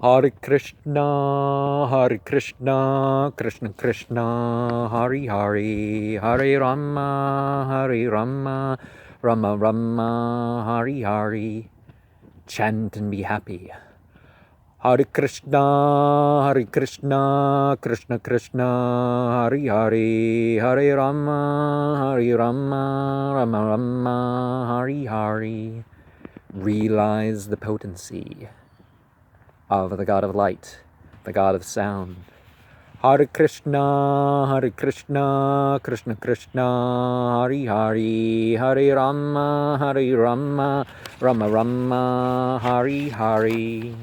Hare Krishna, Krishna Krishna, Hare Hare, Hare Rama, Rama Rama, Hare Hare. Chant and be happy. Hare Krishna, Krishna Krishna, Hare Hare, Hare Rama, Rama Rama, Hare Hare. Realize the potency of the God of Light, the God of Sound. Hare Krishna, Krishna Krishna, Hare Hare, Hare Rama, Rama Rama, Hare Hare.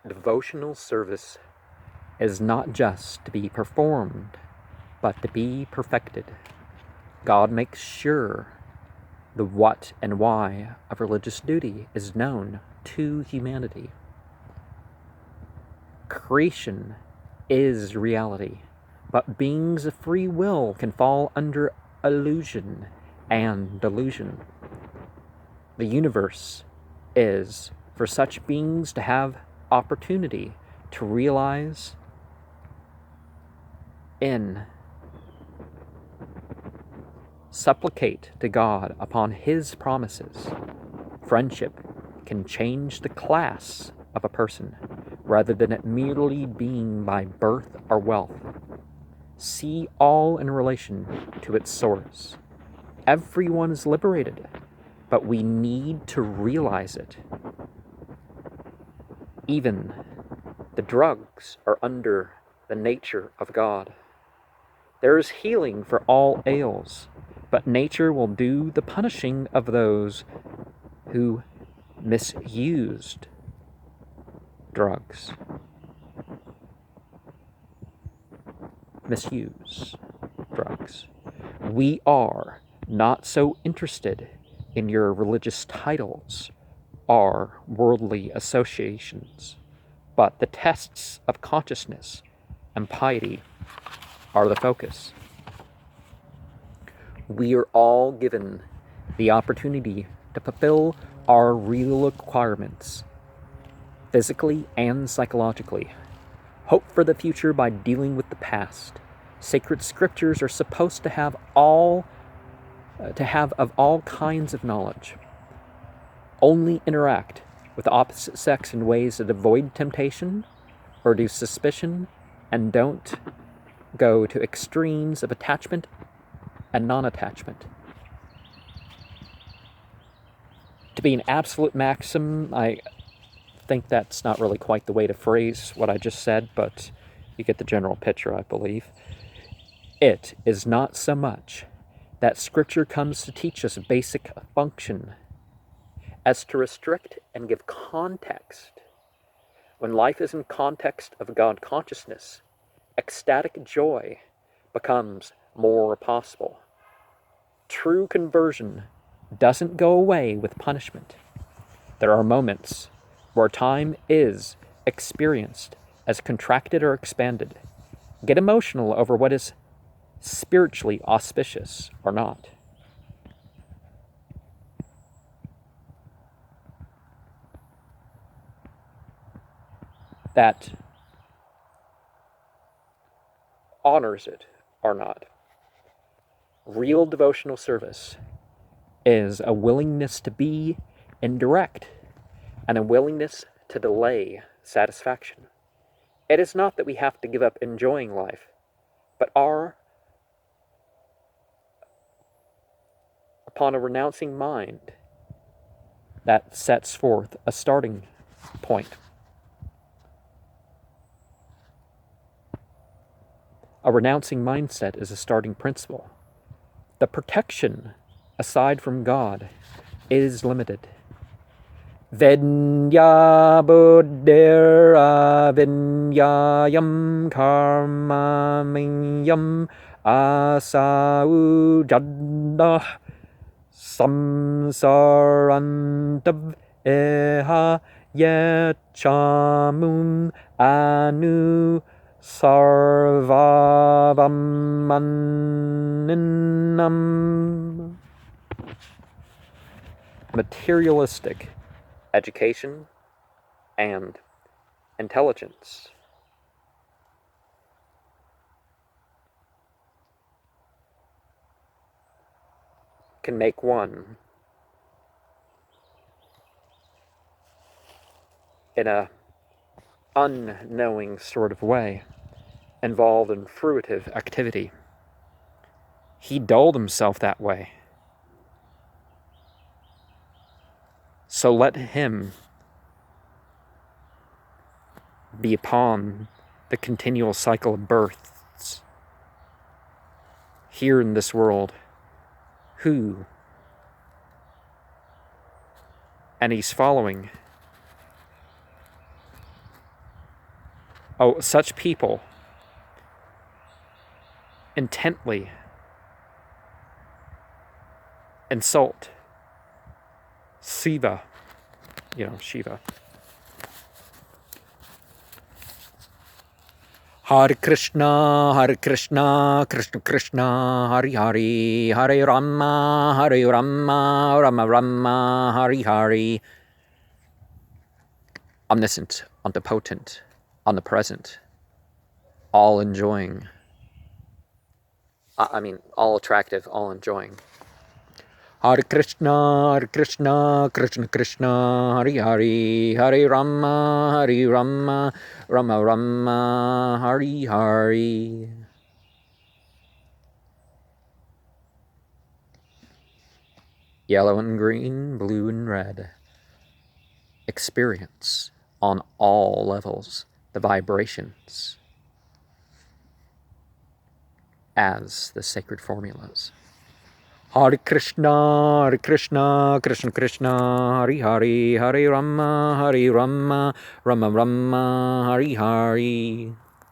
Devotional service is not just to be performed, but to be perfected. God makes sure the what and why of religious duty is known to humanity. Creation is reality, but beings of free will can fall under illusion and delusion. The universe is for such beings to have opportunity to realize in, supplicate to God upon His promises. Friendship can change the class of a person rather than it merely being by birth or wealth. See all in relation to its source. Everyone is liberated, but we need to realize it. Even the drugs are under the nature of God. There is healing for all ails, but nature will do the punishing of those who misused drugs. Misuse drugs. We are not so interested in your religious titles or worldly associations, but the tests of consciousness and piety are the focus. We are all given the opportunity to fulfill our real requirements, physically and psychologically. Hope for the future by dealing with the past. Sacred scriptures are supposed to have of all kinds of knowledge. Only interact with the opposite sex in ways that avoid temptation, reduce suspicion, and don't go to extremes of attachment and non-attachment. To be an absolute maxim, I think that's not really quite the way to phrase what I just said, but you get the general picture, I believe. It is not so much that Scripture comes to teach us basic function as to restrict and give context. When life is in context of God consciousness, ecstatic joy becomes more possible. True conversion doesn't go away with punishment. There are moments where time is experienced as contracted or expanded. Get emotional over what is spiritually auspicious or not. That honors it or not. Real devotional service is a willingness to be indirect and a willingness to delay satisfaction. It is not that we have to give up enjoying life, but upon a renouncing mind that sets forth a starting point. A renouncing mindset is a starting principle. The protection, aside from God, is limited. Vednya buddhira vinyayam karma minyam asau jaddah samsarantav eha yechamun anu sarvavamanninam. Materialistic education and intelligence. Can make one in a unknowing sort of way involved in fruitive activity. He dulled himself that way. So let him be upon the continual cycle of births here in this world. Who? And he's following. Oh, such people intently insult Shiva, Shiva. Hare Krishna, Krishna Krishna, Hare Hare, Hare Rama, Rama Rama, Hare Hare. Omniscient, omnipotent, omnipresent, all enjoying. All attractive, all enjoying. Hare Krishna, Krishna Krishna, Hare Hare, Hare Rama, Rama Rama, Hare Hare. Yellow and green, blue and red. Experience on all levels the vibrations as the sacred formulas. Hare Krishna, Krishna Krishna, Hare Hare, Hare Rama, Rama Rama, Hare Hare.